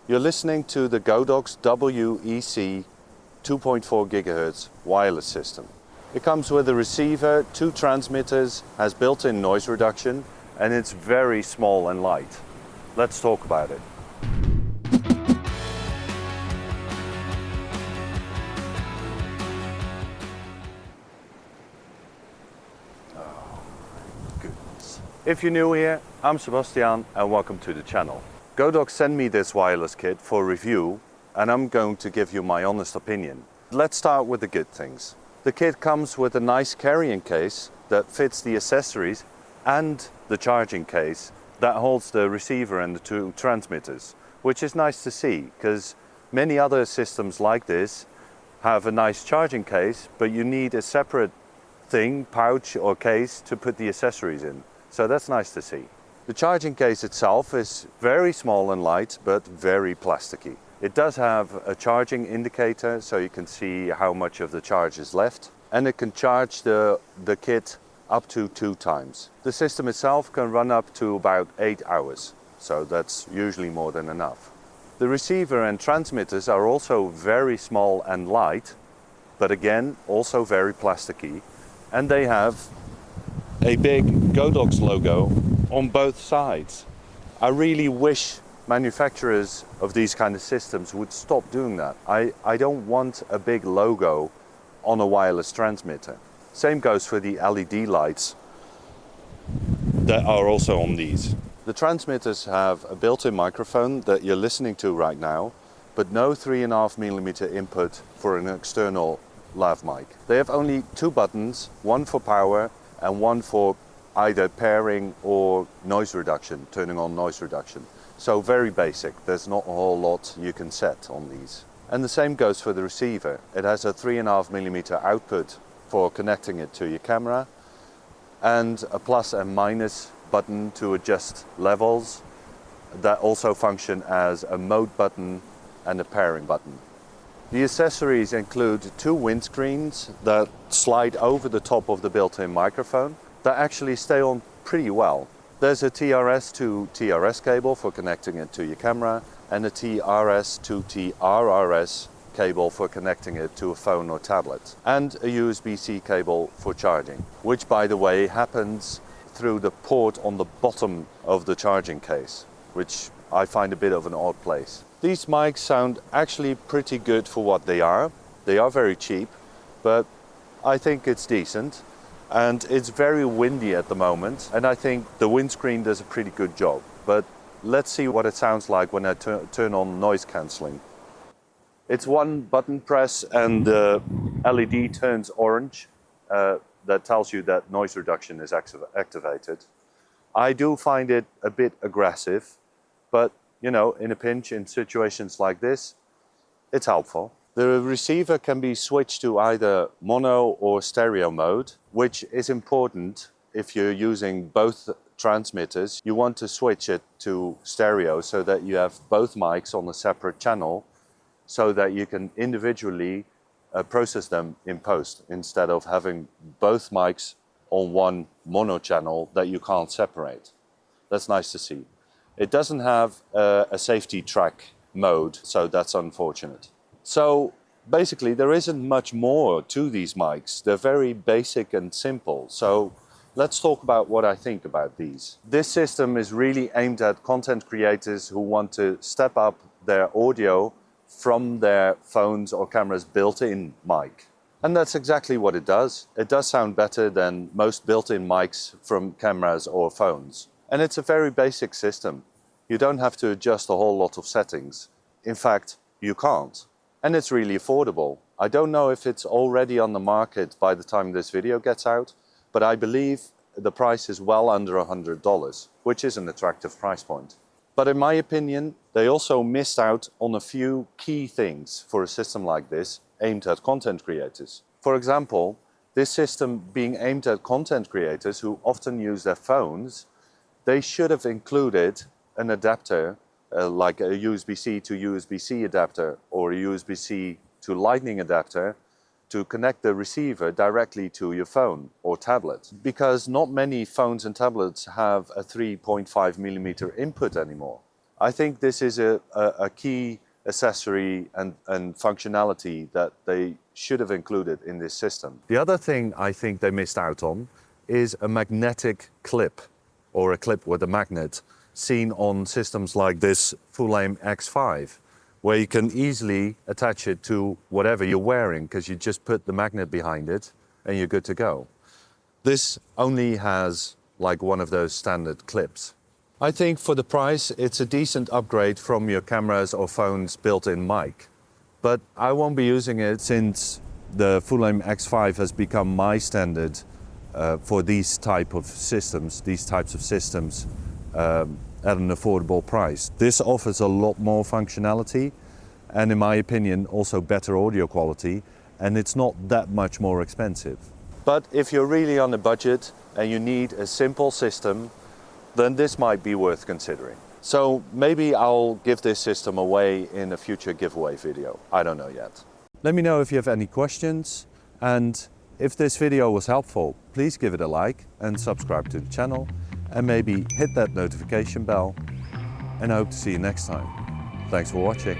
You're listening to the GODOX WEC 2.4 GHz wireless system. It comes with a receiver, 2 transmitters, has built-in noise reduction, and it's very small and light. Let's talk about it. If you're new here, I'm Sebastian and welcome to the channel. GODOX sent me this wireless kit for review and I'm going to give you my honest opinion. Let's start with the good things. The kit comes with a nice carrying case that fits the accessories and the charging case that holds the receiver and the 2 transmitters, which is nice to see because many other systems like this have a nice charging case, but you need a separate thing, pouch or case to put the accessories in. So that's nice to see. The charging case itself is very small and light, but very plasticky. It does have a charging indicator, so you can see how much of the charge is left. And it can charge the kit up to 2 times. The system itself can run up to about 8 hours, so that's usually more than enough. The receiver and transmitters are also very small and light, but again, also very plasticky. And they have a big GODOX logo on both sides. I really wish manufacturers of these kind of systems would stop doing that. I don't want a big logo on a wireless transmitter. Same goes for the LED lights that are also on these. The transmitters have a built-in microphone that you're listening to right now, but no 3.5mm input for an external lav mic. They have only 2 buttons, one for power and one for either pairing or noise reduction, turning on noise reduction. So very basic, there's not a whole lot you can set on these. And the same goes for the receiver. It has a 3.5mm output for connecting it to your camera and a plus and minus button to adjust levels that also function as a mode button and a pairing button. The accessories include 2 windscreens that slide over the top of the built-in microphone that actually stay on pretty well. There's a TRS to TRS cable for connecting it to your camera and a TRS to TRRS cable for connecting it to a phone or tablet, and a USB-C cable for charging, which by the way happens through the port on the bottom of the charging case, which I find a bit of an odd place. These mics sound actually pretty good for what they are. They are very cheap, but I think it's decent. And it's very windy at the moment, and I think the windscreen does a pretty good job. But let's see what it sounds like when I turn on noise cancelling. It's 1 button press and the LED turns orange. That tells you that noise reduction is activated. I do find it a bit aggressive, but you know, in a pinch, in situations like this, it's helpful. The receiver can be switched to either mono or stereo mode, which is important if you're using both transmitters. You want to switch it to stereo so that you have both mics on a separate channel so that you can individually process them in post instead of having both mics on one mono channel that you can't separate. That's nice to see. It doesn't have a safety track mode, so that's unfortunate. So basically there isn't much more to these mics. They're very basic and simple. So let's talk about what I think about these. This system is really aimed at content creators who want to step up their audio from their phones or cameras built-in mic. And that's exactly what it does. It does sound better than most built-in mics from cameras or phones. And it's a very basic system. You don't have to adjust a whole lot of settings. In fact, you can't. And it's really affordable. I don't know if it's already on the market by the time this video gets out, but I believe the price is well under $100, which is an attractive price point. But in my opinion, they also missed out on a few key things for a system like this aimed at content creators. For example, this system being aimed at content creators who often use their phones, they should have included an adapter like a USB-C to USB-C adapter or a USB-C to Lightning adapter to connect the receiver directly to your phone or tablet, because not many phones and tablets have a 3.5mm input anymore. I think this is a key accessory and functionality that they should have included in this system. The other thing I think they missed out on is a magnetic clip, or a clip with a magnet, seen on systems like this Fulaim X5, where you can easily attach it to whatever you're wearing, because you just put the magnet behind it and you're good to go. This only has like one of those standard clips. I think for the price, it's a decent upgrade from your cameras or phone's built-in mic. But I won't be using it since the Fulaim X5 has become my standard for these types of systems at an affordable price. This offers a lot more functionality and, in my opinion, also better audio quality, and it's not that much more expensive. But if you're really on a budget and you need a simple system, then this might be worth considering. So maybe I'll give this system away in a future giveaway video. I don't know yet. Let me know if you have any questions, and if this video was helpful, please give it a like and subscribe to the channel, and maybe hit that notification bell, and I hope to see you next time. Thanks for watching.